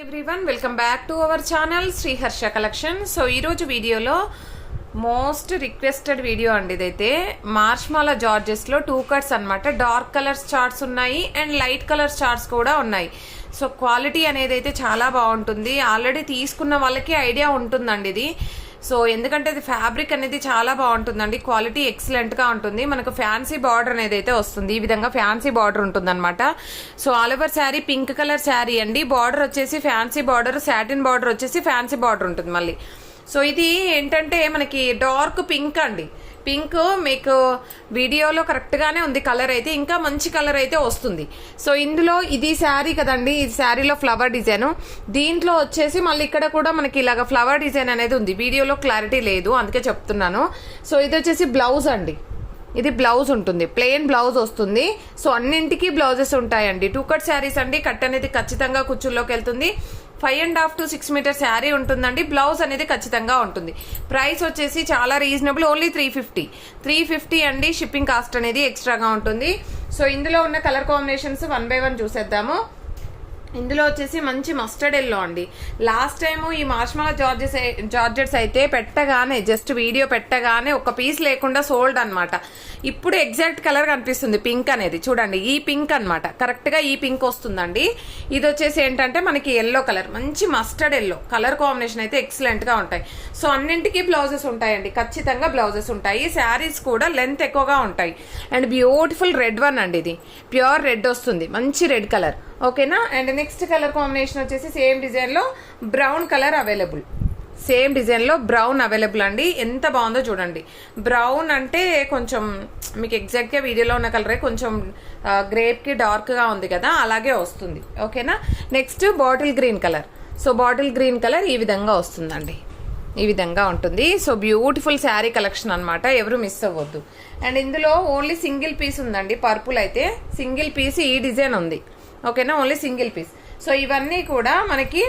Everyone welcome back to our channel Shri Harsha collection. So ఈరోజు వీడియోలో most requested video అండి. ఇదైతే మార్ష్మాలా జార్జెస్లో 2 కట్స్ అనమాట. డార్క్ కలర్స్ చార్ట్స్ ఉన్నాయి అండ్ లైట్ కలర్స్ చార్ట్స్ కూడా ఉన్నాయి. సో క్వాలిటీ అనేది అయితే చాలా బాగుంటుంది. ఆల్రెడీ తీసుకున్న వాళ్ళకి ఐడియా ఉంటుందండి ఇది. సో ఎందుకంటే ఇది ఫ్యాబ్రిక్ అనేది చాలా బాగుంటుందండి. క్వాలిటీ ఎక్సలెంట్ గా ఉంటుంది. మనకు ఫ్యాన్సీ బార్డర్ అనేది అయితే వస్తుంది. ఈ విధంగా ఫ్యాన్సీ బార్డర్ ఉంటుంది అనమాట. So all over sari pink colour sari అండి. బార్డర్ వచ్చేసి ఫ్యాన్సీ బార్డర్, సాటిన్ బార్డర్ వచ్చేసి ఫ్యాన్సీ బార్డర్ ఉంటుంది మళ్ళీ. సో ఇది ఏంటంటే మనకి డార్క్ పింక్ అండి. పింక్ మీకు వీడియోలో కరెక్ట్ గానే ఉంది. కలర్ అయితే ఇంకా మంచి కలర్ అయితే వస్తుంది. సో ఇందులో ఇది శారీ కదండి, ఈ శారీలో ఫ్లవర్ డిజైన్, దీంట్లో వచ్చేసి మళ్ళీ ఇక్కడ కూడా మనకి ఇలాగ ఫ్లవర్ డిజైన్ అనేది ఉంది. వీడియోలో క్లారిటీ లేదు అందుకే చెప్తున్నాను. సో ఇది వచ్చేసి బ్లౌజ్ అండి. ఇది బ్లౌజ్ ఉంటుంది, ప్లెయిన్ బ్లౌజ్ వస్తుంది. సో అన్నింటికి బ్లౌజెస్ ఉంటాయండి. 2 కట్ శారీస్ అండి. కట్ అనేది ఖచ్చితంగా కుచ్చుల్లోకి వెళ్తుంది. 5.5 to 6 మీటర్ శారీ ఉంటుందండి. బ్లౌజ్ అనేది ఖచ్చితంగా ఉంటుంది. ప్రైస్ వచ్చేసి చాలా రీజనబుల్, ఓన్లీ 350 అండి. షిప్పింగ్ కాస్ట్ అనేది ఎక్స్ట్రాగా ఉంటుంది. సో ఇందులో ఉన్న కలర్ కాంబినేషన్స్ 1 by 1 చూసేద్దాము. ఇందులో వచ్చేసి మంచి మస్టర్డ్ ఎల్లో అండి. లాస్ట్ టైము ఈ మార్ష్మాలా జార్జెట్స్ అయితే పెట్టగానే, జస్ట్ వీడియో పెట్టగానే ఒక పీస్ లేకుండా సోల్డ్ అనమాట. ఇప్పుడు ఎగ్జాక్ట్ కలర్ కనిపిస్తుంది పింక్ అనేది. చూడండి, ఈ పింక్ అనమాట, కరెక్ట్ గా ఈ పింక్ వస్తుందండి. ఇది వచ్చేసి ఏంటంటే మనకి ఎల్లో కలర్, మంచి మస్టర్డ్ ఎల్లో కలర్ కాంబినేషన్ అయితే ఎక్సలెంట్ గా ఉంటాయి. సో అన్నింటికి బ్లౌజెస్ ఉంటాయండి, ఖచ్చితంగా బ్లౌజెస్ ఉంటాయి. శారీస్ కూడా లెంత్ ఎక్కువగా ఉంటాయి. అండ్ బ్యూటిఫుల్ రెడ్ వన్ అండి. ఇది ప్యూర్ రెడ్ వస్తుంది, మంచి రెడ్ కలర్. ఓకేనా. అండ్ నెక్స్ట్ కలర్ కాంబినేషన్ వచ్చేసి సేమ్ డిజైన్ లో brown colour available. Same design లో బ్రౌన్ అవైలబుల్ అండి. ఎంత బాగుందో చూడండి. బ్రౌన్ అంటే కొంచెం మీకు ఎగ్జాక్ట్ గా వీడియోలో ఉన్న కలరే కొంచెం గ్రేప్ కి డార్క్ గా ఉంది కదా, అలాగే వస్తుంది. ఓకేనా. Next bottle green colour. So bottle green colour ఈ విధంగా వస్తుందండి, ఈ విధంగా ఉంటుంది. సో బ్యూటిఫుల్ శారీ కలెక్షన్ అనమాట, ఎవరు మిస్ అవ్వద్దు. అండ్ ఇందులో ఓన్లీ సింగిల్ పీస్ ఉందండి. పర్పుల్ అయితే సింగిల్ పీస్ ఈ డిజైన్ ఉంది. ఓకేనా, ఓన్లీ సింగిల్ పీస్. సో ఇవన్నీ కూడా మనకి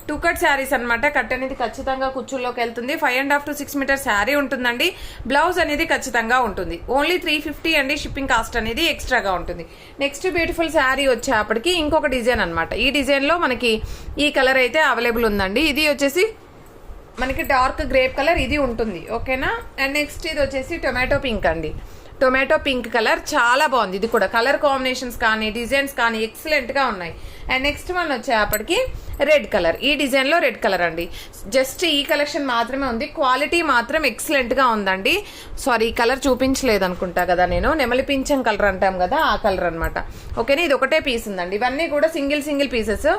2 కట్ శారీస్ అనమాట. కట్ అనేది ఖచ్చితంగా కుచ్చుల్లోకి వెళ్తుంది. 5.5 to 6 మీటర్ శారీ ఉంటుందండి. బ్లౌజ్ అనేది ఖచ్చితంగా ఉంటుంది. ఓన్లీ 350 అండి. షిప్పింగ్ కాస్ట్ అనేది ఎక్స్ట్రాగా ఉంటుంది. నెక్స్ట్ బ్యూటిఫుల్ శారీ వచ్చేప్పటికి ఇంకొక డిజైన్ అనమాట. ఈ డిజైన్ లో మనకి ఈ కలర్ అయితే అవైలబుల్ ఉందండి. ఇది వచ్చేసి మనకి డార్క్ గ్రేప్ కలర్ ఇది ఉంటుంది. ఓకేనా. అండ్ నెక్స్ట్ ఇది వచ్చేసి టొమాటో పింక్ అండి. టొమాటో పింక్ కలర్ చాలా బాగుంది. ఇది కూడా కలర్ కాంబినేషన్స్ కానీ డిజైన్స్ కానీ ఎక్సలెంట్ గా ఉన్నాయి. అండ్ నెక్స్ట్ వన్ వచ్చేప్పటికి రెడ్ కలర్. ఈ డిజైన్ లో రెడ్ కలర్ అండి. జస్ట్ ఈ కలెక్షన్ మాత్రమే ఉంది. క్వాలిటీ మాత్రం ఎక్సలెంట్ గా ఉందండి. సారీ, ఈ కలర్ చూపించలేదు అనుకుంటా కదా నేను. నెమలి పింఛం కలర్ అంటాం కదా, ఆ కలర్ అనమాట. ఓకేనా. ఇది ఒకటే పీస్ ఉందండి. ఇవన్నీ కూడా సింగిల్ పీసెస్.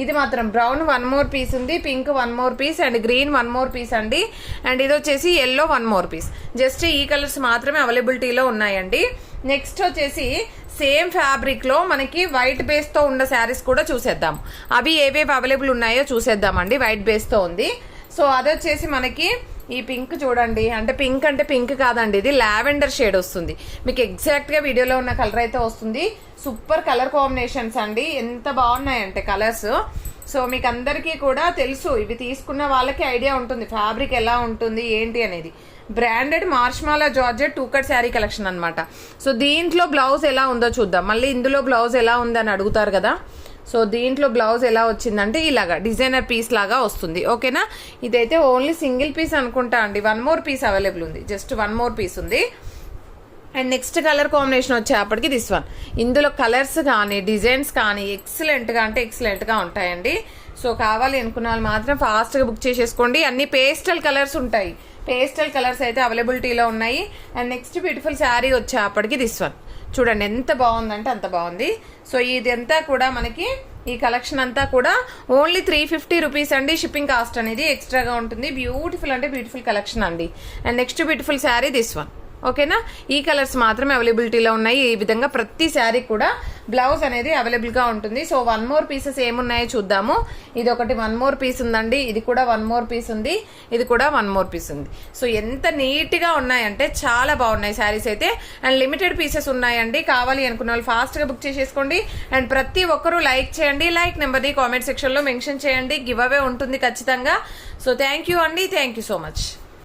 ఇది మాత్రం బ్రౌన్ 1 more పీస్ ఉంది, pink 1 more piece, and green 1 more piece అండి. అండ్ ఇది వచ్చేసి ఎల్లో 1 more పీస్. జస్ట్ ఈ కలర్స్ మాత్రమే అవైలబిలిటీలో ఉన్నాయండి. నెక్స్ట్ వచ్చేసి సేమ్ ఫ్యాబ్రిక్ లో మనకి వైట్ బేస్ తో ఉన్న శారీస్ కూడా చూసేద్దాం. అవి ఏవేవి అవైలబుల్ ఉన్నాయో చూసేద్దామండి. వైట్ బేస్ తో ఉంది. సో అదొచ్చేసి మనకి ఈ పింక్ చూడండి. అంటే పింక్ కాదండి, ఇది లావెండర్ షేడ్ వస్తుంది. మీకు ఎగ్జాక్ట్ గా వీడియోలో ఉన్న కలర్ అయితే వస్తుంది. సూపర్ కలర్ కాంబినేషన్స్ అండి. ఎంత బాగున్నాయంటే కలర్స్. సో మీకు అందరికీ కూడా తెలుసు, ఇవి తీసుకున్న వాళ్ళకి ఐడియా ఉంటుంది ఫ్యాబ్రిక్ ఎలా ఉంటుంది ఏంటి అనేది. Branded marshmallow georgette 2 cut sari collection అనమాట. సో దీంట్లో బ్లౌజ్ ఎలా ఉందో చూద్దాం. మళ్ళీ ఇందులో బ్లౌజ్ ఎలా ఉందని అడుగుతారు కదా. సో దీంట్లో బ్లౌజ్ ఎలా వచ్చిందంటే ఇలాగా డిజైనర్ పీస్ లాగా వస్తుంది. ఓకేనా. ఇదైతే ఓన్లీ సింగిల్ పీస్ అనుకుంటా అండి. 1 more పీస్ అవైలబుల్ ఉంది. జస్ట్ 1 more పీస్ ఉంది. అండ్ నెక్స్ట్ కలర్ కాంబినేషన్ వచ్చేప్పటికి దిస్ వన్. ఇందులో కలర్స్ కానీ డిజైన్స్ కానీ ఎక్సలెంట్ గా ఉంటాయండి. సో కావాలి అనుకున్న వాళ్ళు మాత్రం ఫాస్ట్ గా బుక్ చేసేసుకోండి. అన్ని పేస్టల్ కలర్స్ ఉంటాయి. పేస్టల్ కలర్స్ అయితే అవైలబిలిటీలో ఉన్నాయి. అండ్ నెక్స్ట్ బ్యూటిఫుల్ శారీ వచ్చేప్పటికి దిస్ వన్. చూడండి ఎంత బాగుందంటే అంత బాగుంది. సో ఇదంతా కూడా మనకి ఈ కలెక్షన్ అంతా కూడా ఓన్లీ 350 రూపీస్ అండి. షిప్పింగ్ కాస్ట్ అనేది ఎక్స్ట్రాగా ఉంటుంది. బ్యూటిఫుల్ అంటే బ్యూటిఫుల్ కలెక్షన్ అండి. And next beautiful sari this one. ఓకేనా. ఈ కలర్స్ మాత్రమే అవైలబిలిటీలో ఉన్నాయి. ఈ విధంగా ప్రతి శారీ కూడా బ్లౌజ్ అనేది అవైలబుల్ గా ఉంటుంది. సో 1 more పీసెస్ ఏమున్నాయో చూద్దాము. ఇది ఒకటి 1 more పీస్ ఉందండి. ఇది కూడా 1 more పీస్ ఉంది. ఇది కూడా 1 more పీస్ ఉంది. సో ఎంత నీట్ గా ఉన్నాయంటే చాలా బాగున్నాయి శారీస్ అయితే. అండ్ లిమిటెడ్ పీసెస్ ఉన్నాయండి. కావాలి అనుకున్న వాళ్ళు ఫాస్ట్ గా బుక్ చేసేసుకోండి. అండ్ ప్రతి ఒక్కరూ లైక్ చేయండి. లైక్ నెంబర్ని కామెంట్ సెక్షన్ లో మెన్షన్ చేయండి. గివ్ అవే ఉంటుంది ఖచ్చితంగా. సో థ్యాంక్ యూ అండి. Thank you so much.